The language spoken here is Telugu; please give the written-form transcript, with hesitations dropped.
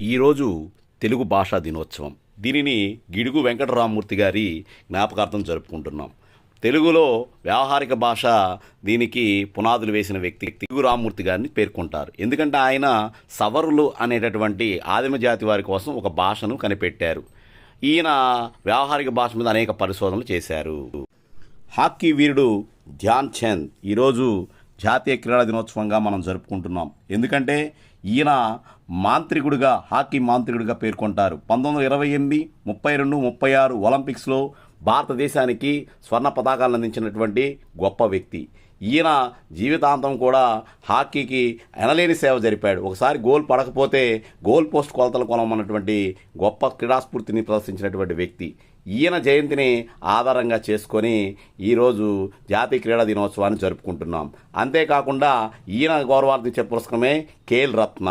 ఈరోజు తెలుగు భాషా దినోత్సవం. దీనిని గిడుగు వెంకటరామమూర్తి గారి జ్ఞాపకార్థం జరుపుకుంటున్నాం. తెలుగులో వ్యావహారిక భాష దీనికి పునాదులు వేసిన వ్యక్తి గిడుగు రామమూర్తి గారిని పేర్కొంటారు. ఎందుకంటే ఆయన సవరులు అనేటటువంటి ఆదిమ జాతి వారి కోసం ఒక భాషను కనిపెట్టారు. ఈయన వ్యావహారిక భాష మీద అనేక పరిశోధనలు చేశారు. హాకీ వీరుడు ధ్యాన్ చంద్ ఈరోజు జాతీయ క్రీడా దినోత్సవంగా మనం జరుపుకుంటున్నాం. ఎందుకంటే ఈయన మాంత్రికుడిగా, హాకీ మాంత్రికుడిగా పేర్కొంటారు. 1928, 32, 36 ఒలింపిక్స్లో భారతదేశానికి స్వర్ణ పతాకాలను అందించినటువంటి గొప్ప వ్యక్తి. ఈయన జీవితాంతం కూడా హాకీకి ఎనలేని సేవ జరిపాడు. ఒకసారి గోల్ పడకపోతే గోల్ పోస్ట్ కొలతలు కొనమన్నటువంటి గొప్ప క్రీడాస్ఫూర్తిని ప్రదర్శించినటువంటి వ్యక్తి. ఈయన జయంతిని ఆధారంగా చేసుకొని ఈరోజు జాతీయ క్రీడా దినోత్సవాన్ని జరుపుకుంటున్నాం. అంతేకాకుండా ఈయన గౌరవార్థించే పురస్కారమే ఖేల్ రత్న.